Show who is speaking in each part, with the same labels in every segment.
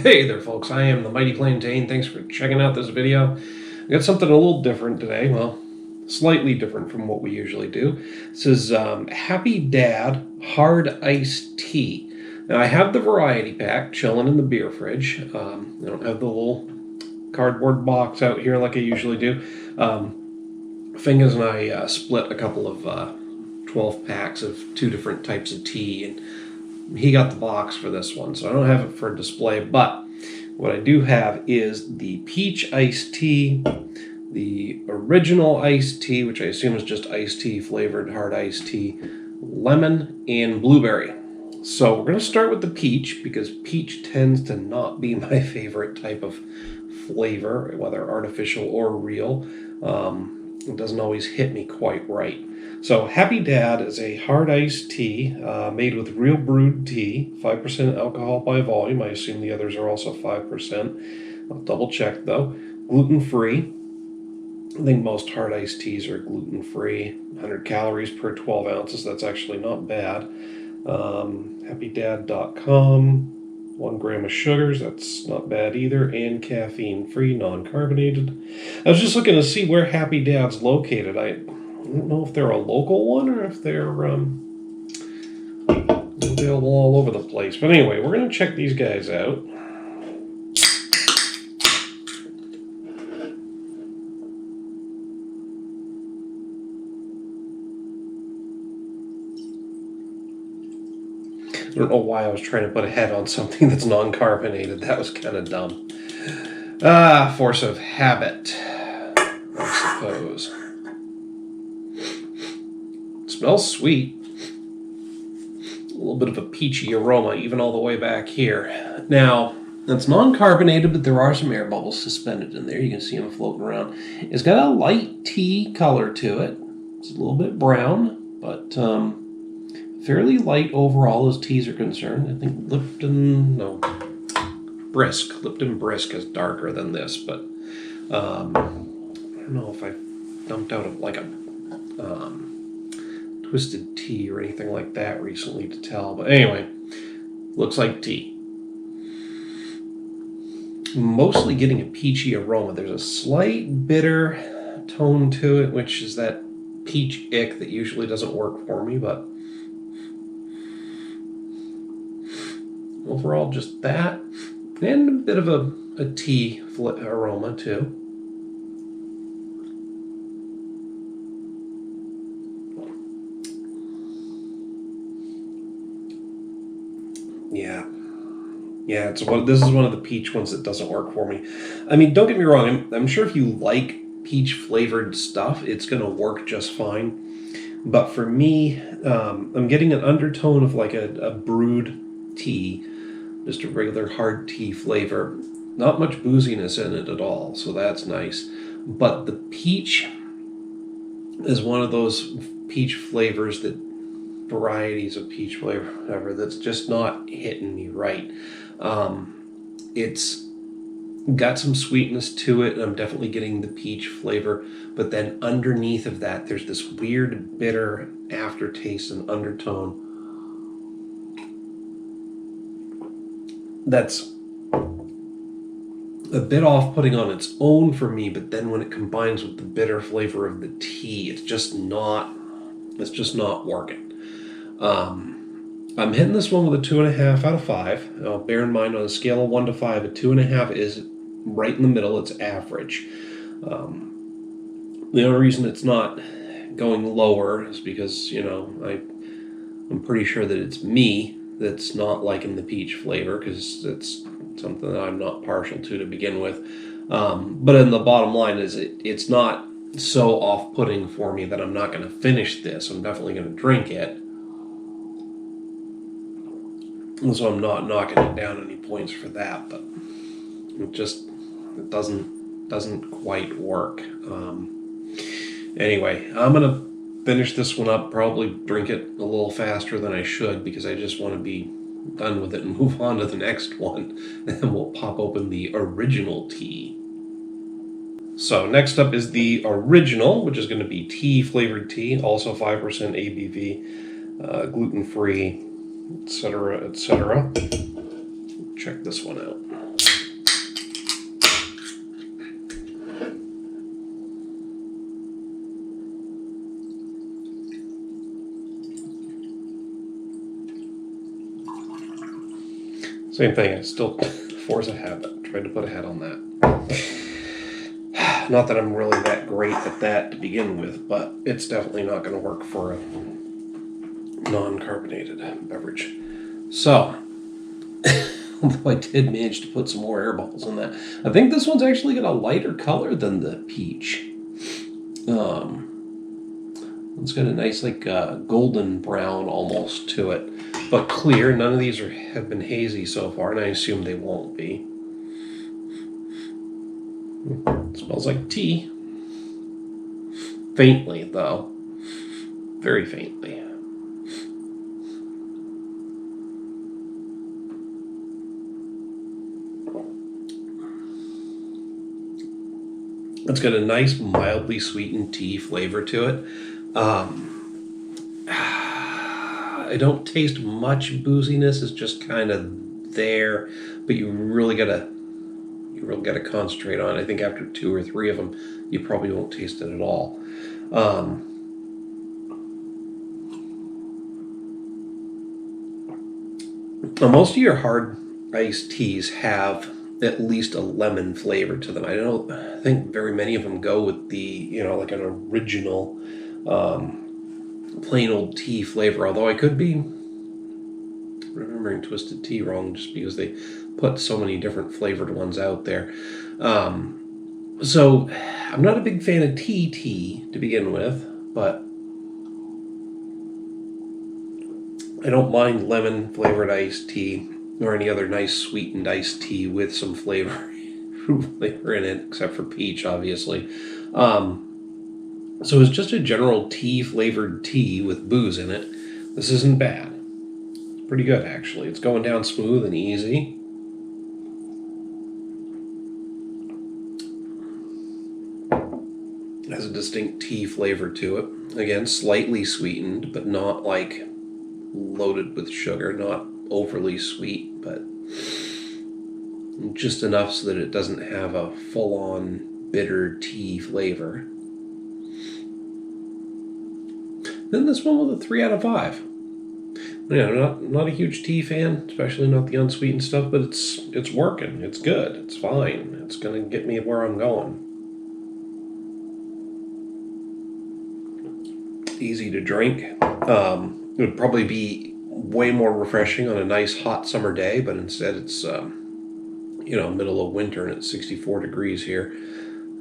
Speaker 1: Hey there folks, I am the Mighty Plantain. Thanks for checking out this video. I got something a little different today, well, slightly different from what we usually do. This is Happy Dad Hard Iced Tea. Now I have the variety pack chilling in the beer fridge. I don't have the little cardboard box out here like I usually do. Fingers and I split a couple of 12 packs of two different types of tea, and he got the box for this one, so I don't have it for display, but what I do have is the peach iced tea, the original iced tea, which I assume is just iced tea flavored hard iced tea, lemon, and blueberry. So we're going to start with the peach, because peach tends to not be my favorite type of flavor, whether artificial or real. It doesn't always hit me quite right. So Happy Dad is a hard iced tea made with real brewed tea, 5% alcohol by volume. I assume the others are also 5%. I'll double check though. Gluten-free. I think most hard iced teas are gluten-free. 100 calories per 12 ounces. That's actually not bad. HappyDad.com. 1 gram of sugars, that's not bad either, and caffeine-free, non-carbonated. I was just looking to see where Happy Dad's located. I don't know if they're a local one or if they're available all over the place. But anyway, we're going to check these guys out. I don't know why I was trying to put a head on something that's non-carbonated. That was kind of dumb. Force of habit, I suppose. It smells sweet. A little bit of a peachy aroma, even all the way back here. Now, it's non-carbonated, but there are some air bubbles suspended in there. You can see them floating around. It's got a light tea color to it. It's a little bit brown, but fairly light overall as teas are concerned. I think Lipton Brisk is darker than this, but I don't know if I dumped out like a twisted tea or anything like that recently to tell. But anyway, looks like tea. Mostly getting a peachy aroma. There's a slight bitter tone to it, which is that peach ick that usually doesn't work for me, but overall, just that, and a bit of a tea aroma too. Yeah. This is one of the peach ones that doesn't work for me. I mean, don't get me wrong. I'm sure if you like peach flavored stuff, it's going to work just fine. But for me, I'm getting an undertone of like a brewed tea. Just a regular hard tea flavor. Not much booziness in it at all, so that's nice. But the peach is one of those peach flavors varieties of peach flavor, whatever, that's just not hitting me right. It's got some sweetness to it, and I'm definitely getting the peach flavor, but then underneath of that, there's this weird bitter aftertaste and undertone that's a bit off-putting on its own for me, but then when it combines with the bitter flavor of the tea, it's just not working. I'm hitting this one with a 2.5 out of 5. Now, bear in mind, on a scale of 1 to 5, a 2.5 is right in the middle. It's average. The only reason it's not going lower is because, I'm pretty sure that it's me that's not liking the peach flavor, because it's something that I'm not partial to begin with. But in the bottom line is it's not so off-putting for me that I'm not going to finish this. I'm definitely going to drink it. And so I'm not knocking it down any points for that, but it doesn't quite work. Anyway, I'm going to finish this one up, probably drink it a little faster than I should, because I just want to be done with it and move on to the next one. And then we'll pop open the original tea. So next up is the original, which is going to be tea flavored tea, also 5% ABV, gluten-free, etc., etc. Check this one out. Same thing. I still force a hat. Tried to put a hat on that. Not that I'm really that great at that to begin with, but it's definitely not going to work for a non-carbonated beverage. So, although I did manage to put some more air bubbles in that. I think this one's actually got a lighter color than the peach. It's got a nice golden brown almost to it, but clear. None of these have been hazy so far, and I assume they won't be. It smells like tea. Faintly, though. Very faintly. It's got a nice, mildly sweetened tea flavor to it. I don't taste much booziness. It's just kind of there, but you really gotta concentrate on it. I think after 2 or 3 of them, you probably won't taste it at all. Most of your hard iced teas have at least a lemon flavor to them. I don't think very many of them go with the, like an original plain old tea flavor, although I could be remembering Twisted Tea wrong just because they put so many different flavored ones out there. So I'm not a big fan of tea to begin with, but I don't mind lemon flavored iced tea or any other nice sweetened iced tea with some flavor in it, except for peach, obviously. So it's just a general tea flavored tea with booze in it. This isn't bad. It's pretty good, actually. It's going down smooth and easy. It has a distinct tea flavor to it. Again, slightly sweetened, but not like loaded with sugar, not overly sweet, but just enough so that it doesn't have a full-on bitter tea flavor. Then this one with a 3 out of 5. Not a huge tea fan, especially not the unsweetened stuff, but it's working. It's good. It's fine. It's gonna get me where I'm going. Easy to drink. It would probably be way more refreshing on a nice hot summer day, but instead it's middle of winter and it's 64 degrees here.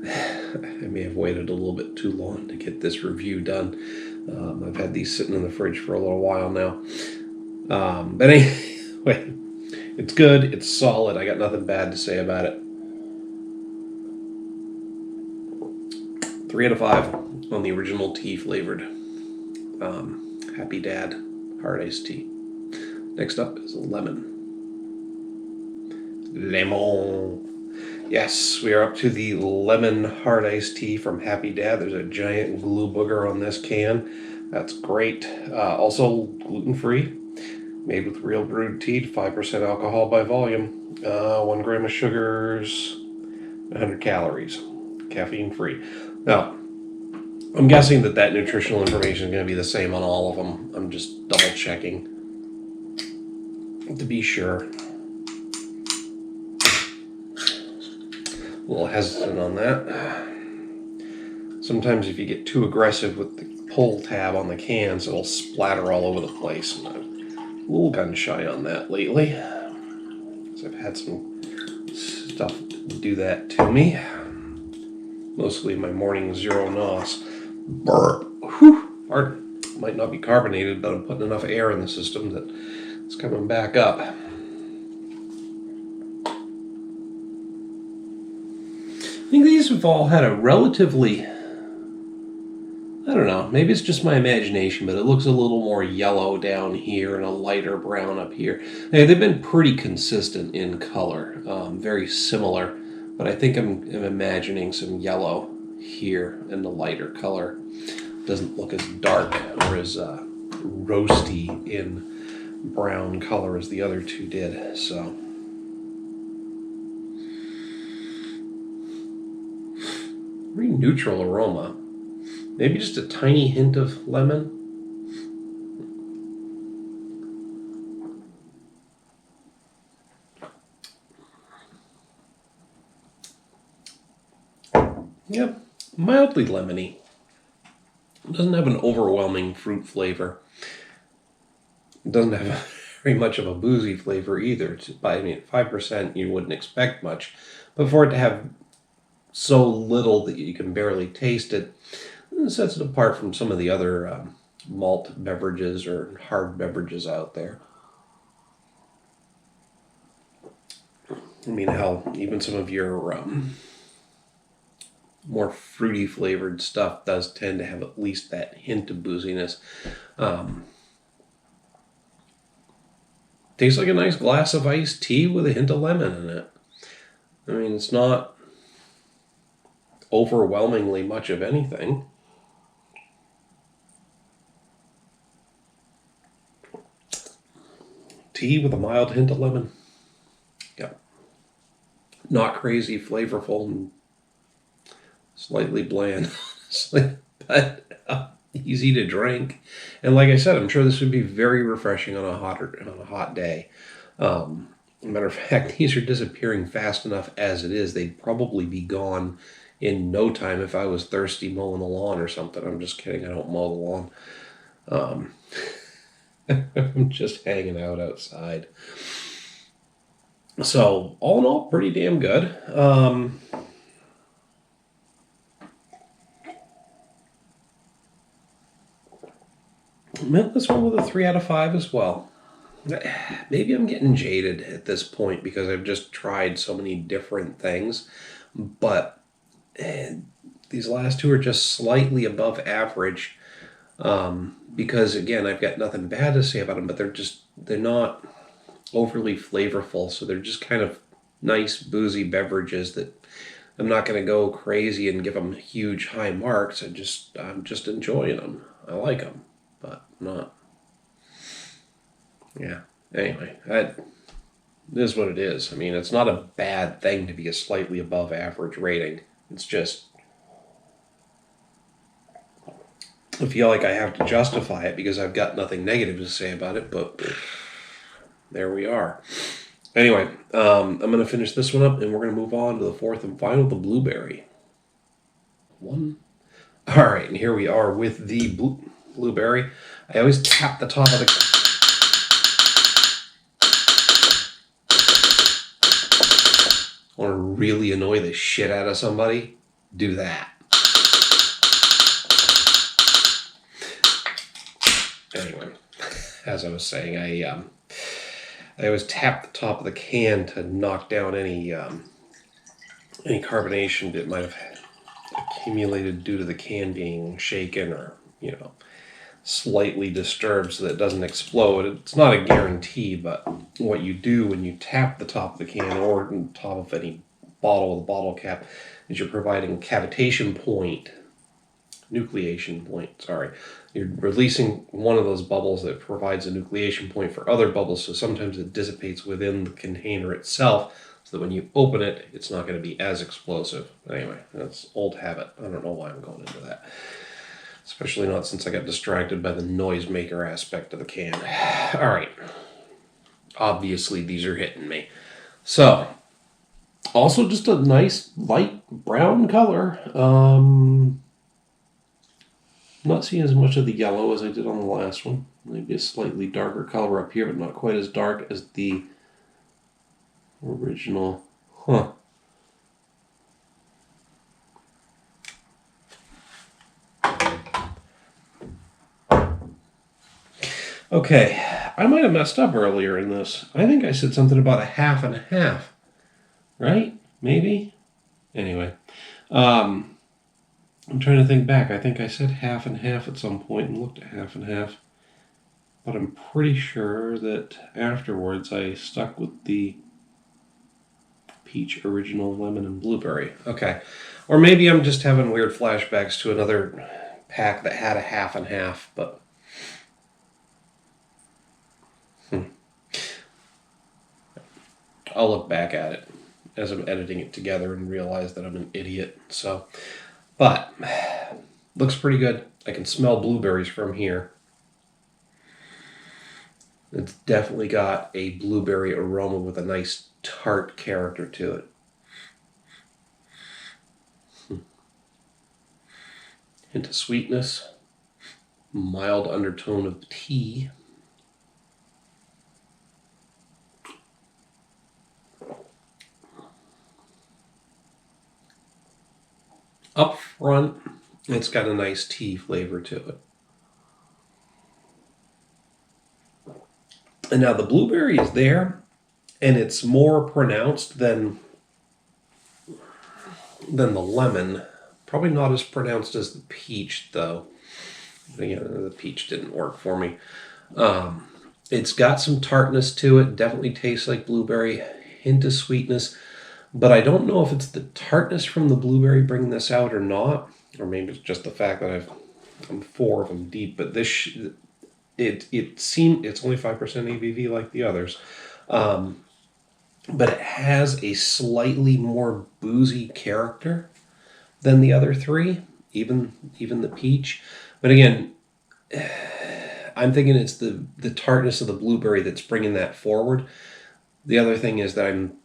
Speaker 1: I may have waited a little bit too long to get this review done. I've had these sitting in the fridge for a little while now. But anyway, it's good. It's solid. I got nothing bad to say about it. 3 out of 5 on the original tea flavored Happy Dad hard iced tea. Next up is lemon. Yes, we are up to the lemon hard iced tea from Happy Dad. There's a giant glue booger on this can. That's great. Also gluten-free, made with real brewed tea, 5% alcohol by volume, 1 gram of sugars, 100 calories, caffeine-free. Now, I'm guessing that nutritional information is going to be the same on all of them. I'm just double-checking to be sure. A little hesitant on that. Sometimes if you get too aggressive with the pull tab on the cans, it'll splatter all over the place. And I'm a little gun shy on that lately, because I've had some stuff do that to me. Mostly my morning zero nos. Pardon. Might not be carbonated, but I'm putting enough air in the system that it's coming back up. I think these have all had a relatively, I don't know, maybe it's just my imagination, but it looks a little more yellow down here and a lighter brown up here. They've been pretty consistent in color, very similar, but I think I'm imagining some yellow here and the lighter color. Doesn't look as dark or as roasty in brown color as the other two did, so. Very neutral aroma. Maybe just a tiny hint of lemon. Yep, mildly lemony. It doesn't have an overwhelming fruit flavor. It doesn't have very much of a boozy flavor either. I mean, 5% you wouldn't expect much, but for it to have so little that you can barely taste it, it sets it apart from some of the other malt beverages or hard beverages out there. I mean, hell, even some of your more fruity flavored stuff does tend to have at least that hint of booziness. Tastes like a nice glass of iced tea with a hint of lemon in it. I mean, it's not overwhelmingly much of anything. Tea with a mild hint of lemon. Yeah. Not crazy flavorful and slightly bland, but easy to drink. And like I said, I'm sure this would be very refreshing on a hot day. Matter of fact, these are disappearing fast enough as it is. They'd probably be gone in no time if I was thirsty mowing the lawn or something. I'm just kidding. I don't mow the lawn. I'm just hanging out outside. So all in all, pretty damn good. Meant this one with a 3 out of 5 as well. Maybe I'm getting jaded at this point because I've just tried so many different things, but these last two are just slightly above average. Because again, I've got nothing bad to say about them, but they're not overly flavorful, so they're just kind of nice boozy beverages that I'm not going to go crazy and give them huge high marks. I'm just enjoying them. I like them, but not. Yeah. Anyway, that is what it is. I mean, it's not a bad thing to be a slightly above average rating. It's just I feel like I have to justify it because I've got nothing negative to say about it, but there we are. Anyway, I'm going to finish this one up and we're going to move on to the fourth and final, the blueberry. One. All right, and here we are with the blueberry. I always tap the top of the... Want to really annoy the shit out of somebody? Do that. Anyway, as I was saying, I always tap the top of the can to knock down any carbonation that might have accumulated due to the can being shaken or slightly disturbed so that it doesn't explode. It's not a guarantee, but what you do when you tap the top of the can or on top of any bottle with a bottle cap is you're providing nucleation point. You're releasing one of those bubbles that provides a nucleation point for other bubbles, so sometimes it dissipates within the container itself, so that when you open it, it's not going to be as explosive. Anyway, that's old habit. I don't know why I'm going into that. Especially not since I got distracted by the noisemaker aspect of the can. All right. Obviously, these are hitting me. So, also just a nice light brown color. Not seeing as much of the yellow as I did on the last one. Maybe a slightly darker color up here, but not quite as dark as the original. Huh. Okay, I might have messed up earlier in this. I think I said something about a half and a half. Right? Maybe? Anyway. I'm trying to think back. I think I said half and half at some point and looked at half and half. But I'm pretty sure that afterwards I stuck with the peach, original, lemon, and blueberry. Okay. Or maybe I'm just having weird flashbacks to another pack that had a half and half, but... I'll look back at it as I'm editing it together and realize that I'm an idiot. So, but looks pretty good. I can smell blueberries from here. It's definitely got a blueberry aroma with a nice tart character to it. hint of sweetness, mild undertone of tea. Up front, it's got a nice tea flavor to it. And now the blueberry is there, and it's more pronounced than the lemon. Probably not as pronounced as the peach, though. The peach didn't work for me. It's got some tartness to it. Definitely tastes like blueberry. Hint of sweetness. But I don't know if it's the tartness from the blueberry bringing this out or not. Or maybe it's just the fact that I'm 4 of them deep. But this, it seemed, it's only 5% ABV like the others. But it has a slightly more boozy character than the other 3, even the peach. But again, I'm thinking it's the tartness of the blueberry that's bringing that forward. The other thing is that I'm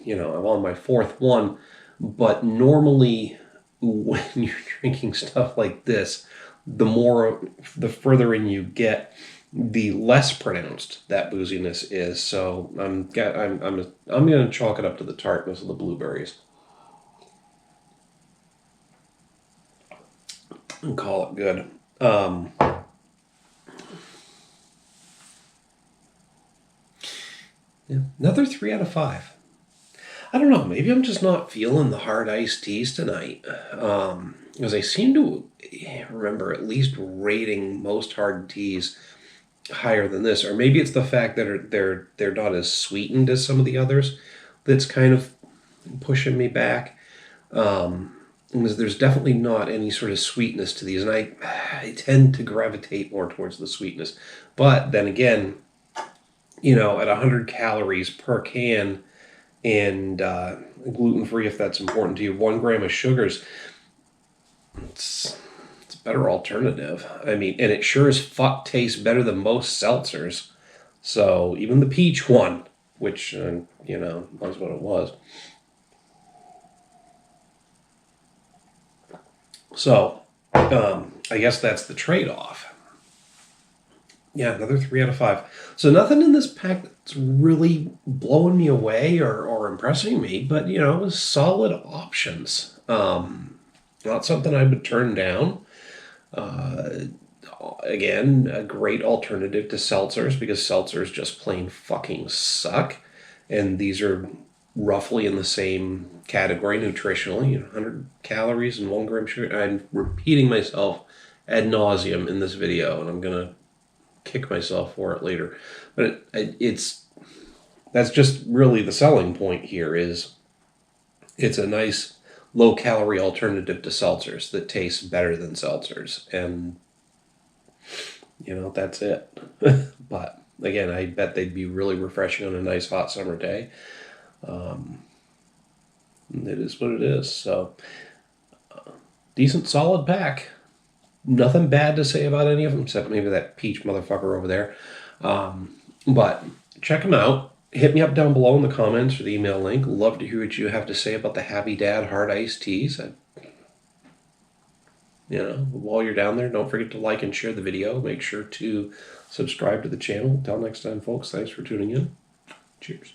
Speaker 1: on my 4th one, but normally when you're drinking stuff like this, the further in you get, the less pronounced that booziness is. So I'm going to chalk it up to the tartness of the blueberries and call it good. Yeah, another 3 out of 5. I don't know. Maybe I'm just not feeling the hard iced teas tonight. Because I seem to remember at least rating most hard teas higher than this, or maybe it's the fact that they're not as sweetened as some of the others that's kind of pushing me back. Because there's definitely not any sort of sweetness to these, and I tend to gravitate more towards the sweetness. But then again, at 100 calories per can and gluten-free, if that's important to you, 1 gram of sugars, it's a better alternative. I mean, and it sure as fuck tastes better than most seltzers. So even the peach one, which, was what it was. So I guess that's the trade-off. Yeah, another 3 out of 5. So nothing in this pack that's really blowing me away or impressing me, but, solid options. Not something I would turn down. Again, a great alternative to seltzers, because seltzers just plain fucking suck. And these are roughly in the same category nutritionally, 100 calories and 1 gram sugar. I'm repeating myself ad nauseum in this video, and I'm going to kick myself for it later. But that's just really the selling point here. Is it's a nice low-calorie alternative to seltzers that tastes better than seltzers. And, that's it. But, again, I bet they'd be really refreshing on a nice hot summer day. It is what it is. So, decent, solid pack. Nothing bad to say about any of them, except maybe that peach motherfucker over there. But check them out. Hit me up down below in the comments or the email link. Love to hear what you have to say about the Happy Dad hard iced teas. While you're down there, don't forget to like and share the video. Make sure to subscribe to the channel. Until next time, folks, thanks for tuning in. Cheers.